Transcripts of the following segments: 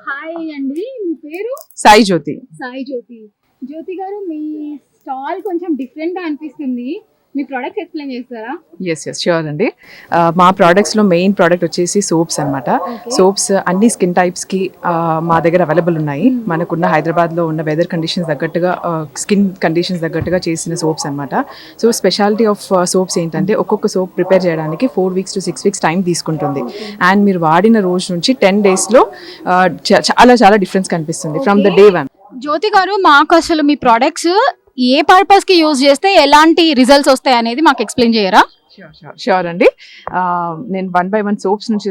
Hi అండి, మీ పేరు? సాయి జ్యోతి. సాయి జ్యోతి. జ్యోతి గారు, మీ స్టాల్ కొంచెం డిఫరెంట్గా అనిపిస్తుంది. మీ ప్రోడక్ట్ ఎక్స్ప్లెయిన్ చేస్తారా? ఎస్ ష్యూర్ అండి. మా ప్రోడక్ట్స్లో మెయిన్ ప్రోడక్ట్ వచ్చేసి సోప్స్ అనమాట. సోప్స్ అన్ని స్కిన్ టైప్స్కి మా దగ్గర అవైలబుల్ ఉన్నాయి. మనకున్న హైదరాబాద్లో ఉన్న వెదర్ కండిషన్స్ తగ్గట్టుగా స్కిన్ కండిషన్స్ తగ్గట్టుగా చేసిన సోప్స్ అనమాట. సో స్పెషాలిటీ ఆఫ్ సోప్స్ ఏంటంటే ఒక్కొక్క సోప్ ప్రిపేర్ చేయడానికి 4 weeks to 6 weeks టైం తీసుకుంటుంది. అండ్ మీరు వాడిన రోజు నుంచి 10 daysలో చాలా చాలా డిఫరెన్స్ కనిపిస్తుంది ఫ్రమ్ ద డే వన్. జ్యోతి గారు, మాకు అసలు మీ ప్రోడక్ట్స్ ఏ పర్పస్కి యూజ్ చేస్తే ఎలాంటి రిజల్ట్స్ వస్తాయి అనేది మాకు ఎక్స్ప్లెయిన్ చేయరా? ష్యూర్ అండి. నేను 1 by 1 సోప్స్ నుంచి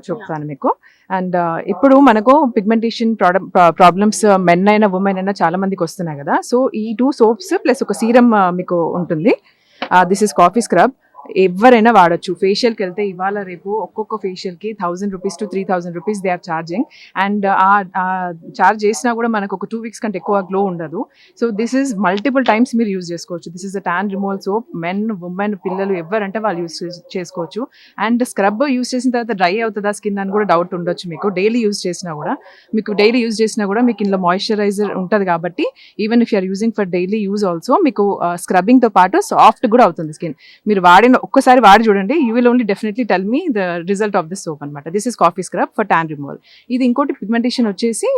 చెప్తాను మీకు. అండ్ ఇప్పుడు మనకు పిగ్మెంటేషన్ ప్రాబ్లమ్స్ మెన్ అయినా ఉమెన్ అయినా చాలా మందికి వస్తున్నాయి కదా. సో ఈ 2 సోప్స్ ప్లస్ ఒక సీరం మీకు ఉంటుంది. This is coffee scrub. ఎవరైనా వాడచ్చు. ఫేషియల్కి వెళ్తే ఇవాళ రేపు ఒక్కొక్క ఫేషియల్కి 1000 rupees to 3000 rupees they are charging. And charge చేసినా కూడా మనకు ఒక 2 weeks కంటే ఎక్కువ గ్లో ఉండదు. So this is multiple times మీరు యూజ్ చేసుకోవచ్చు. This is a tan removal soap. Men women పిల్లలు ఎవరంటే వాళ్ళు యూజ్ చేసుకోవచ్చు. అండ్ స్క్రబ్ యూజ్ చేసిన తర్వాత డ్రై అవుతుందా స్కిన్ అని కూడా డౌట్ ఉండొచ్చు మీకు. డైలీ యూజ్ చేసినా కూడా మీకు ఇందులో మాయిశ్చరైజర్ ఉంటుంది కాబట్టి even if you're using for daily use also మీకు స్క్రబ్బింగ్తో పాటు సాఫ్ట్ కూడా అవుతుంది స్కిన్. మీరు ఒక్కసారి వాడి చూడండి, you will only definitely tell me the result of this soap అనమాట. This is coffee scrub for tan removal. ఇది ఇంకోటి పిగ్మెంటేషన్ వచ్చేసి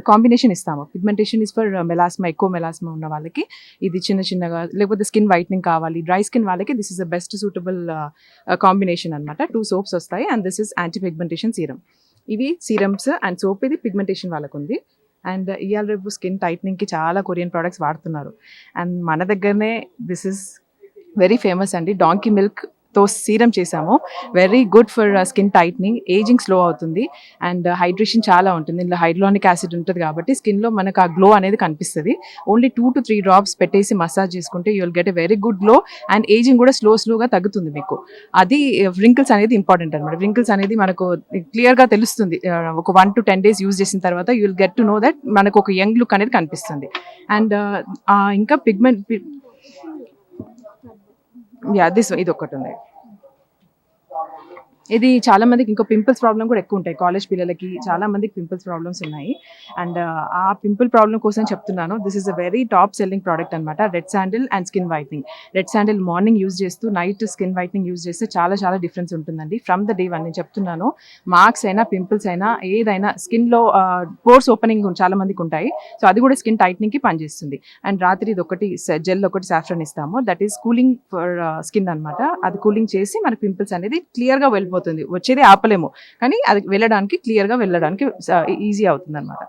కాంబినేషన్ ఇస్తాము. పిగ్మెంటేషన్ ఇస్ ఫర్ మెలాస్మా, ఎక్కువ మెలాస్మా ఉన్న వాళ్ళకి ఇది చిన్నగా, లేకపోతే స్కిన్ వైట్నింగ్ కావాలి డ్రై స్కిన్ వాళ్ళకి this is the best suitable combination అనమాట. 2 soaps వస్తాయి. And this is anti pigmentation serum. ఇవి సీరమ్స్ అండ్ సోప్. ఇది పిగ్మెంటేషన్ వాళ్ళకు ఉంది. అండ్ ఇవాళ రేపు స్కిన్ టైట్నింగ్కి చాలా కొరియన్ ప్రోడక్ట్స్ వాడుతున్నారు. అండ్ మన దగ్గరనే దిస్ ఇస్ వెరీ ఫేమస్ అండి. డాంకీ మిల్క్తో సీరం చేసాము. Very good for skin tightening. Ageing slow అవుతుంది అండ్ హైడ్రేషన్ చాలా ఉంటుంది. ఇందులో హైడ్రోనిక్ యాసిడ్ ఉంటుంది కాబట్టి స్కిన్లో మనకు ఆ గ్లో అనేది కనిపిస్తుంది. ఓన్లీ 2 to 3 drops పెట్టేసి మసాజ్ చేసుకుంటే you will get a very good glow. And ageing కూడా స్లోగా తగ్గుతుంది మీకు. అది వ్రింకిల్స్ అనేది ఇంపార్టెంట్ అనమాట. వ్రింకిల్స్ అనేది మనకు క్లియర్గా తెలుస్తుంది. ఒక 1 to 10 days యూజ్ చేసిన తర్వాత you will get to know that మనకు ఒక యంగ్ లుక్ అనేది కనిపిస్తుంది. అండ్ ఇంకా ఇది ఒకటి ఉంది. ఇది చాలా మందికి ఇంకో పింపుల్స్ ప్రాబ్లమ్ కూడా ఎక్కువ ఉంటాయి. కాలేజ్ పిల్లలకి చాలా మందికి పింపుల్స్ ప్రాబ్లమ్స్ ఉన్నాయి. అండ్ ఆ పింపుల్ ప్రాబ్లమ్ కోసం చెప్తున్నాను. This is a very top selling product అనమాట. Red sandal and skin whitening. Red sandal morning use చేస్తూ నైట్ స్కిన్ వైట్నింగ్ యూజ్ చేస్తే చాలా డిఫరెన్స్ ఉంటుందండి. ఫ్రమ్ ద డే వన్ నేను చెప్తున్నాను. మార్క్స్ అయినా పింపుల్స్ అయినా ఏదైనా స్కిన్లో పోర్స్ ఓపెనింగ్ చాలా మందికి ఉంటాయి. సో అది కూడా స్కిన్ టైట్నింగ్కి పనిచేస్తుంది. అండ్ రాత్రి ఇది ఒకటి జెల్ ఒకటి సాఫ్రాన్ ఇస్తాము. That is cooling for skin అనమాట. అది కూలింగ్ చేసి మన పింపుల్స్ అనేది క్లియర్గా వెళ్ళిపోతుంది. వచ్చేది ఆపలేము కానీ అది వెళ్ళడానికి క్లియర్గా వెళ్ళడానికి ఈజీ అవుతుంది అనమాట.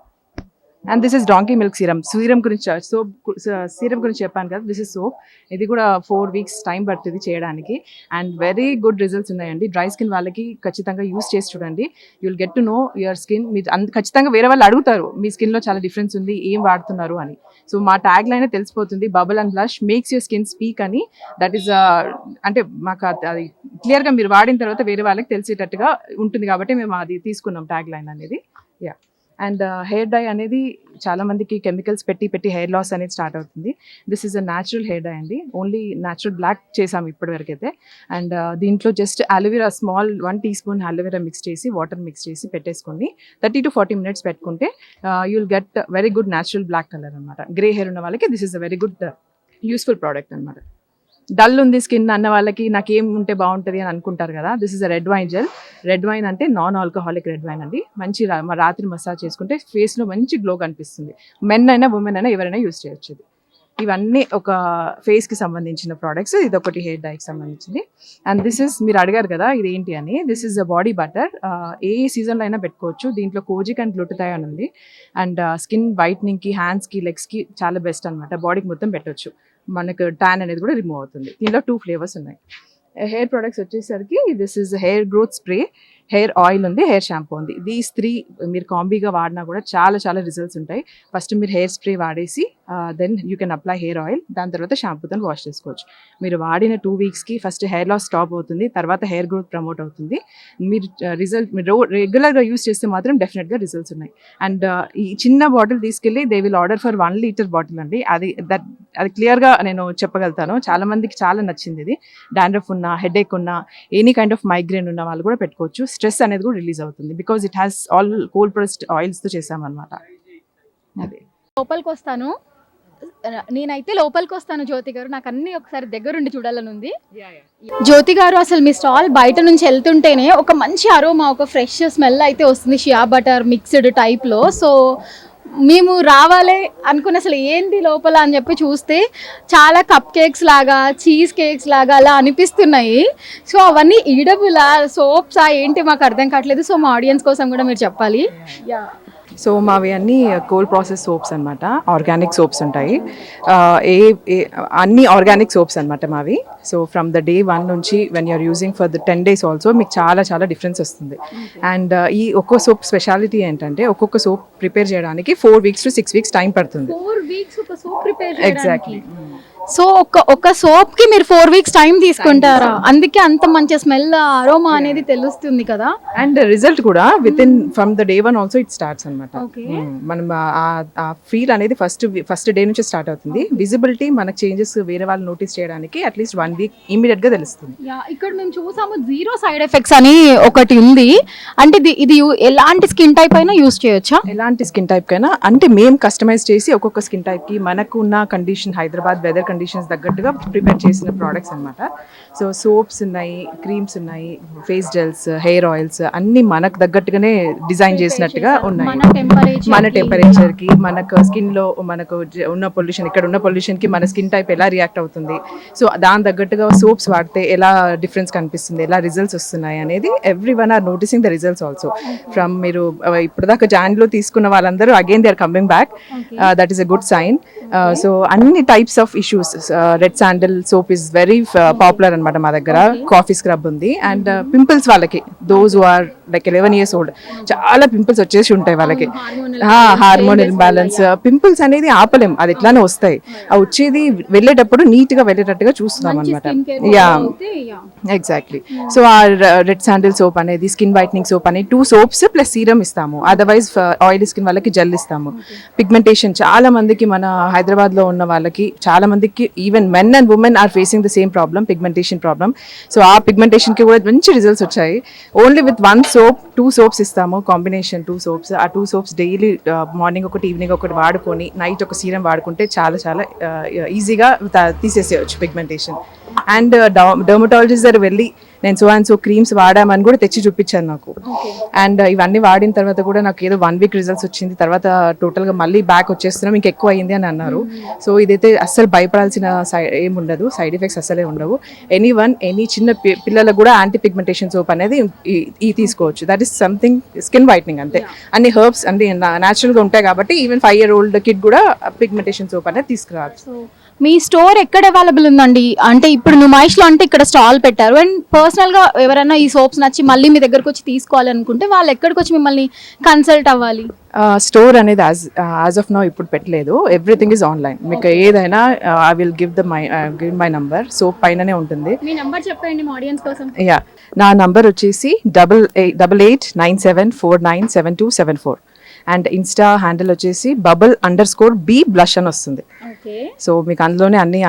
And this is donkey milk serum. Serum గురించి చెప్పాను కదా. This is soap. ఇది కూడా 4 weeks టైం పడుతుంది చేయడానికి. అండ్ వెరీ గుడ్ రిజల్ట్స్ ఉన్నాయండి. డ్రై స్కిన్ వాళ్ళకి ఖచ్చితంగా యూస్ చేసి చూడండి. You will get to know your skin. మీరు ఖచ్చితంగా వేరే వాళ్ళు అడుగుతారు మీ స్కిన్లో చాలా డిఫరెన్స్ ఉంది, ఏం వాడుతున్నారు అని. సో మా ట్యాగ్ లైన్ తెలిసిపోతుంది, bubble and blush makes your skin speak అని. దట్ ఈస్ అంటే మాకు అది క్లియర్గా మీరు వాడిన తర్వాత వేరే వాళ్ళకి తెలిసేటట్టుగా ఉంటుంది కాబట్టి మేము అది తీసుకున్నాం ట్యాగ్ లైన్ అనేది. యా. అండ్ హెయిర్ డై అనేది చాలా మందికి కెమికల్స్ పెట్టి హెయిర్ లాస్ అనేది స్టార్ట్ అవుతుంది. This is a natural hair dye అండి. ఓన్లీ న్యాచురల్ బ్లాక్ చేసాము ఇప్పటివరకు అయితే. అండ్ దీంట్లో just aloe vera small 1 teaspoon aloe vera mix చేసి వాటర్ మిక్స్ చేసి పెట్టేసుకోండి. 30 to 40 minutes పెట్టుకుంటే you will get very good natural black colour అనమాట. గ్రే హెయిర్ ఉన్న వాళ్ళకి this is a very good useful product అనమాట. డల్ ఉంది స్కిన్ అన్న వాళ్ళకి నాకేం ఉంటే బాగుంటుంది అని అనుకుంటారు కదా. This is a red wine gel. Red wine అంటే నాన్ ఆల్కహాలిక్ రెడ్ వైన్ అండి. మంచి రాత్రి మసాజ్ చేసుకుంటే ఫేస్లో మంచి గ్లో కనిపిస్తుంది. మెన్ అయినా ఉమెన్ అయినా ఎవరైనా యూజ్ చేయొచ్చు. ఇవన్నీ ఒక ఫేస్కి సంబంధించిన ప్రోడక్ట్స్. ఇది ఒకటి హెయిర్ డైకి సంబంధించింది. అండ్ దిస్ ఇస్ మీరు అడిగారు కదా ఇది ఏంటి అని. This is a body butter. ఏ సీజన్లో అయినా పెట్టుకోవచ్చు. దీంట్లో కోజిక్ అండ్ గ్లూటథయోన్ ఉంది. అండ్ స్కిన్ వైట్నింగ్కి, హ్యాండ్స్కి, లెగ్స్కి చాలా బెస్ట్ అనమాట. బాడీకి మొత్తం పెట్టవచ్చు. మనకు ట్యాన్ అనేది కూడా రిమూవ్ అవుతుంది. దీనిలో 2 flavors ఉన్నాయి. హెయిర్ ప్రొడక్ట్స్ వచ్చేసరికి this is hair growth spray, hair oil ఉంది, హెయిర్ షాంపూ ఉంది. దీస్ 3 మీరు కాంబీగా వాడినా కూడా చాలా రిజల్ట్స్ ఉంటాయి. ఫస్ట్ మీరు హెయిర్ స్ప్రే వాడేసి then you can apply hair oil, దాని తర్వాత షాంపూతో వాష్ చేసుకోవచ్చు. మీరు వాడిన 2 వీక్స్కి ఫస్ట్ హెయిర్ లాస్ స్టాప్ అవుతుంది, తర్వాత హెయిర్ గ్రోత్ ప్రమోట్ అవుతుంది. మీరు మీరు రెగ్యులర్గా యూస్ చేస్తే మాత్రం డెఫినెట్గా రిజల్ట్స్ ఉన్నాయి. అండ్ ఈ చిన్న బాటిల్ తీసుకెళ్ళి they will order for 1 litre bottle అండి. అది క్లియర్గా నేను చెప్పగలుగుతాను. చాలా మందికి చాలా నచ్చింది ఇది. డాండ్రఫ్ ఉన్న, హెడేక్ ఉన్న, ఎనీ కైండ్ ఆఫ్ మైగ్రేన్ ఉన్న వాళ్ళు కూడా పెట్టుకోవచ్చు. స్ట్రెస్ అనేది కూడా రిలీజ్ అవుతుంది because it has all cold pressed ఆయిల్స్తో చేసామన్నమాట. అదే లోపలికి వస్తాను, నేనైతే లోపలికి వస్తాను జ్యోతి గారు, నాకు అన్ని ఒకసారి దగ్గరుండి చూడాలని ఉంది. జ్యోతి గారు, అసలు మీ స్టాల్ బయట నుంచి వెళ్తుంటేనే ఒక మంచి అరోమా, ఒక ఫ్రెష్ స్మెల్ అయితే వస్తుంది, షియా బటర్ మిక్స్డ్ టైప్లో. సో మేము రావాలి అనుకుని అసలు ఏంది లోపల అని చెప్పి చూస్తే చాలా కప్ కేక్స్ లాగా, చీజ్ కేక్స్ లాగా అలా అనిపిస్తున్నాయి. సో అవన్నీ ఈడబులా, సోప్సా ఏంటి మాకు అర్థం కావట్లేదు. సో మా ఆడియన్స్ కోసం కూడా మీరు చెప్పాలి. సో మావి అన్ని కోల్డ్ ప్రాసెస్ సోప్స్ అనమాట, ఆర్గానిక్ సోప్స్ ఉంటాయి. అన్ని ఆర్గానిక్ సోప్స్ అనమాట మావి. సో ఫ్రమ్ ద డే 1 నుంచి when you're using for the 10 days also మీకు చాలా చాలా డిఫరెన్స్ వస్తుంది. అండ్ ఈ ఒక్కో సోప్ స్పెషాలిటీ ఏంటంటే ఒక్కొక్క సోప్ ప్రిపేర్ చేయడానికి 4 weeks to 6 weeks టైం పడుతుంది. 4 weeks ఒక సోప్ ప్రిపేర్ ఎగ్జాక్ట్లీ. సో ఒక సోప్ కి మీరు 4 weeks టైం తీసుకుంటారా? అందుకే అంత మంచి స్మెల్, అరోమా అనేది తెలుస్తుంది కదా. అండ్ రిజల్ట్ కూడా with in from the day 1 also it starts అనమాట. మనం ఆ ఫీల్ అనేది ఫస్ట్ డే నుంచి స్టార్ట్ అవుతుంది. విజిబిలిటీ మనకు చేంజెస్ వేరే వాళ్ళు నోటీస్ చేయడానికి అట్లీస్ట్ 1 week ఇమీడియట్ గా తెలుస్తుంది. ఇక్కడ మేము చూసాము 0 సైడ్ ఎఫెక్ట్స్ అని ఒకటి ఉంది. అంటే ఇది ఎలాంటి స్కిన్ టైప్ అయినా యూస్ చేయొచ్చా? ఎలాంటి స్కిన్ టైప్ కైనా, అంటే మేము కస్టమైజ్ చేసి ఒక్కొక్క స్కిన్ టైప్ కి మనకు ఉన్న కండిషన్, హైదరాబాద్ వెదర్ కండిషన్స్ తగ్గట్టుగా ప్రిపేర్ చేసిన ప్రోడక్ట్స్ అనమాట. సో సోప్స్ ఉన్నాయి, క్రీమ్స్ ఉన్నాయి, ఫేస్ జెల్స్, హెయిర్ ఆయిల్స్ అన్ని మనకు తగ్గట్టుగానే డిజైన్ చేసినట్టుగా ఉన్నాయి. మన టెంపరేచర్ కి, మనకు స్కిన్ లో మనకు ఉన్న పొల్యూషన్, ఇక్కడ ఉన్న పొల్యూషన్ కి మన స్కిన్ టైప్ ఎలా రియాక్ట్ అవుతుంది, సో దాని తగ్గట్టుగా సోప్స్ వాడితే ఎలా డిఫరెన్స్ కనిపిస్తుంది, ఎలా రిజల్ట్స్ వస్తున్నాయి అనేది everyone are noticing the results also. From మీరు ఇప్పుడు దాకా జాన్లో తీసుకున్న వాళ్ళందరూ again they are coming back. That is a good sign. So అన్ని types of issues, red sandal soap is very popular అనమాట మా దగ్గర. కాఫీ స్క్రబ్ ఉంది. అండ్ పింపుల్స్ వాళ్ళకి, those who are like 11 years old, చాలా పింపుల్స్ వచ్చేసి ఉంటాయి వాళ్ళకి. హార్మోన్ ఇంబ్యాలెన్స్, పింపుల్స్ అనేది ఆపలేం, అది ఎట్లానే వస్తాయి. ఆ వచ్చేది వెళ్ళేటప్పుడు నీట్ గా వెళ్ళేటట్టుగా చూస్తున్నాం అనమాట. Yeah exactly. సో ఆ రెడ్ శాండిల్ సోప్ అనేది, స్కిన్ వైట్నింగ్ సోప్ అనేది 2 soaps ప్లస్ సీరం ఇస్తాము. అదర్వైజ్ ఆయిల్ స్కిన్ వాళ్ళకి జెల్ ఇస్తాము. పిగ్మెంటేషన్ చాలా మందికి, మన హైదరాబాద్ లో ఉన్న వాళ్ళకి చాలా మందికి, even men and women are facing the same problem, pigmentation problem. So ఆ పిగ్మెంటేషన్ కి కూడా మంచి రిజల్ట్స్ వచ్చాయి. ఓన్లీ విత్ 1 soap 2 soaps ఇస్తాము, కాంబినేషన్ 2 soaps. ఆ 2 soaps డైలీ మార్నింగ్ ఒకటి, ఈవినింగ్ ఒకటి వాడుకొని నైట్ ఒక సీరం వాడుకుంటే చాలా చాలా ఈజీగా తీసేసేయచ్చు పిగ్మెంటేషన్. అండ్ డర్మటాలజిస్ట్ దగ్గర వెళ్ళి నేను సో అండ్ సో క్రీమ్స్ వాడామని కూడా తెచ్చి చూపించాను నాకు. అండ్ ఇవన్నీ వాడిన తర్వాత కూడా నాకు ఏదో 1 week రిజల్ట్స్ వచ్చింది, తర్వాత టోటల్గా మళ్ళీ బ్యాక్ వచ్చేస్తున్నాం, ఇంకా ఎక్కువ అయింది అని అన్నారు. సో ఇదైతే అస్సలు భయపడాల్సిన ఏమి ఉండదు, సైడ్ ఎఫెక్ట్స్ అస్సలే ఉండవు. ఎనీ చిన్న పిల్లలకు కూడా యాంటీ పిగ్మెంటేషన్ సోప్ అనేది ఈ తీసుకోవచ్చు. That is something skin whitening అంతే. అన్ని హెర్బ్స్ అన్ని న్యాచురల్గా ఉంటాయి కాబట్టి ఈవెన్ 5 year old కిడ్ కూడా పిగ్మెంటేషన్ సోప్ అనేది తీసుకురావచ్చు. మీ స్టోర్ ఎక్కడ అవైలబుల్ ఉందండి? అంటే ఇప్పుడు నుమాయిష్లో అంటే ఇక్కడ స్టాల్ పెట్టారు, అండ్ పర్సనల్గా ఎవరైనా ఈ సోప్స్ నచ్చి మళ్ళీ మీ దగ్గరకు వచ్చి తీసుకోవాలనుకుంటే వాళ్ళు ఎక్కడికి వచ్చి మిమ్మల్ని కన్సల్ట్ అవ్వాలి? స్టోర్ అనేది యాజ్ ఆఫ్ నౌ ఇప్పుడు పెట్టలేదు, ఎవ్రీథింగ్ ఈజ్ ఆన్లైన్. మీకు ఏదైనా I will give my number, so పైననే ఉంటుంది. మీ నంబర్ చెప్పండి మా ఆడియన్స్ కోసం. యా, నా నంబర్ వచ్చేసి 888974972747. అండ్ ఇన్స్టా హ్యాండిల్ వచ్చేసి bubble_b blush అని వస్తుంది. సో మీకు అందులోనే అన్ని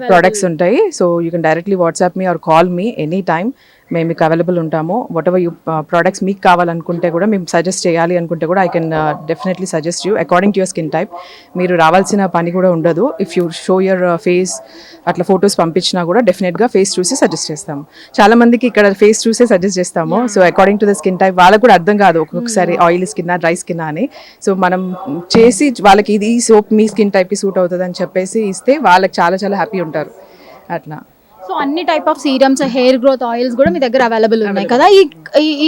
ప్రోడక్ట్స్ ఉంటాయి. So you can directly WhatsApp me or call me any time. మేము మీకు అవైలబుల్ ఉంటాము. వాట్ ఎవర్ యూ ప్రోడక్ట్స్ మీకు కావాలనుకుంటే కూడా, మేము సజెస్ట్ చేయాలి అనుకుంటే కూడా I can definitely suggest you according to your skin type. మీరు రావాల్సిన పని కూడా ఉండదు. If you show your face, అట్లా ఫొటోస్ పంపించినా కూడా డెఫినెట్గా ఫేస్ చూసి సజెస్ట్ చేస్తాము. చాలా మందికి ఇక్కడ ఫేస్ చూసే సజెస్ట్ చేస్తాము. So according to the skin type వాళ్ళకు కూడా అర్థం కాదు ఒక్కొక్కసారి ఆయిల్ స్కిన్నా డ్రై స్కిన్నా అని. సో మనం చేసి వాళ్ళకి ఇది ఈ సోప్ మీ స్కిన్ టైప్కి సూట్ అవుతుంది అని చెప్పేసి ఇస్తే వాళ్ళకి చాలా చాలా హ్యాపీ ఉంటారు అట్లా. సో అన్ని type of serums, hair growth oils కూడా మీ దగ్గర అవైలబుల్ ఉన్నాయి కదా.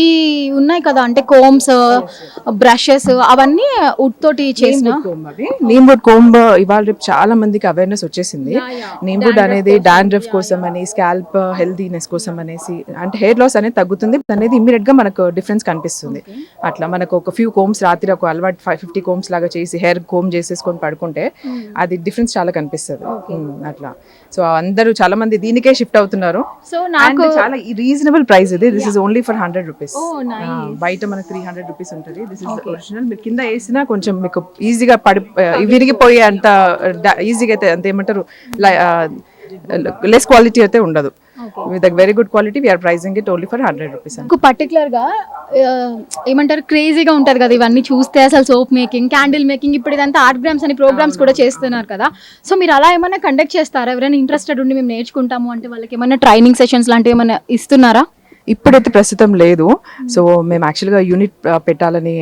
ఈ ఉన్నాయి కదా అంటే కోమ్స్, బ్రషెస్ అవన్నీ వుడ్ తోటి చేసిన నీమ్ వుడ్ కోంబ్ ఇవాళ రేపు చాలా మందికి అవేర్నెస్ వచ్చేసింది. నీమ్ వుడ్ అనేది డాండ్రఫ్ కోసం అని, స్కాల్ప్ హెల్దీనెస్ కోసం అనేసి, అంటే హెయిర్ లాస్ అనేది తగ్గుతుంది అనేది ఇమ్మీడియట్ గా మనకు డిఫరెన్స్ కనిపిస్తుంది. అట్లా మనకు ఒక ఫ్యూ కోమ్స్ రాత్రి ఒక అలవాటు 50 కోమ్స్ లాగా చేసి హెయిర్ కోమ్ చేసేసుకొని పడుకుంటే అది డిఫరెన్స్ చాలా కనిపిస్తుంది. అట్లా సో అందరూ చాలా మంది దీనికే షిఫ్ట్ అవుతున్నారు. సో నాకు చాలా రీజనబుల్ ప్రైస్ ఇది. This is only for 100 rupees. బయట మనకు 300 రూపీస్ ఉంటుంది. This is original. మీరు కింద వేసినా కొంచెం మీకు ఈజీగా విరిగిపోయే అంత ఈజీగా అయితే అంత ఏమంటారు లెస్ క్వాలిటీ అయితే ఉండదు. With very good quality we're pricing it only for 100 rupees. Particular గా ఏమంటారు క్రేజీగా ఉంటది కదా ఇవన్నీ చూస్తే, అసలు సోప్ మేకింగ్, క్యాండిల్ మేకింగ్, ఇప్పుడు ఇదంతా ఆర్ట్ గ్రామ్స్ అని ప్రోగ్రామ్స్ కూడా చేస్తున్నారు కదా. సో మీరు అలా ఏమైనా కండక్ట్ చేస్తారా? ఎవరైనా ఇంట్రెస్టెడ్ ఉండి మేము నేర్చుకుంటాము అంటే వాళ్ళకి ఏమైనా ట్రైనింగ్ సెషన్స్ లాంటివి ఏమైనా ఇస్తున్నారా? ఇప్పుడైతే ప్రస్తుతం లేదు. సో మేము యాక్చువల్గా యూనిట్ పెట్టాలని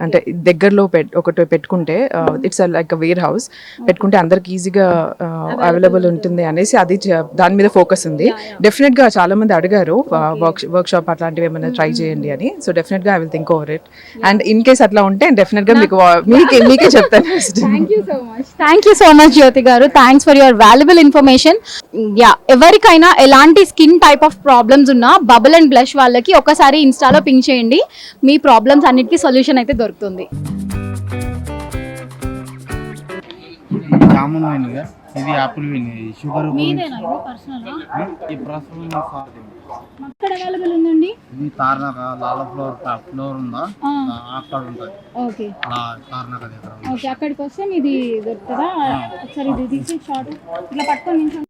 అంటే దగ్గరలో ఒకటి పెట్టుకుంటే ఇట్స్ లైక్ వేర్ హౌస్ పెట్టుకుంటే అందరికి ఈజీగా అవైలబుల్ ఉంటుంది అనేసి అది దాని మీద ఫోకస్ ఉంది. డెఫినెట్ గా చాలా మంది అడిగారు వర్క్ షాప్ అట్లాంటివి ఏమైనా ట్రై చేయండి అని. సో డెఫినెట్ గా I will think over it. And in case అట్లా ఉంటే డెఫినెట్ గా మీకే చెప్తాను. థ్యాంక్ యూ సో మచ్ జ్యోతి గారు. Thanks for your valuable information. Yeah, ఎవరికైనా ఎలాంటి స్కిన్ టైప్ ఆఫ్ ప్రాబ్లమ్స్ ఉన్నా బబుల్ అండ్ బ్లష్ వాళ్ళకి ఒకసారి ఇన్స్టాలో పింక్ చేయండి. మీ ప్రాబ్లమ్స్ అన్నిటికీ సొల్యూషన్ అయితే దొరుకుతుంది. జామున్ వైన్ ఇది యాపిల్ వైన్, షుగర్ అక్కడ అవైలబుల్ ఉందండి. ఇది తార్నాక లాల ఫ్లోర్ ఉందా అక్కడ ఉంటుంది. ఓకే తార్నాక దగ్గర. ఓకే, అక్కడికి వస్తే ఇది దొరుకుతుందా? ఒకసారి ఇది తీసి షార్ట్ ఇట్లా పట్టుకొని నించోండి.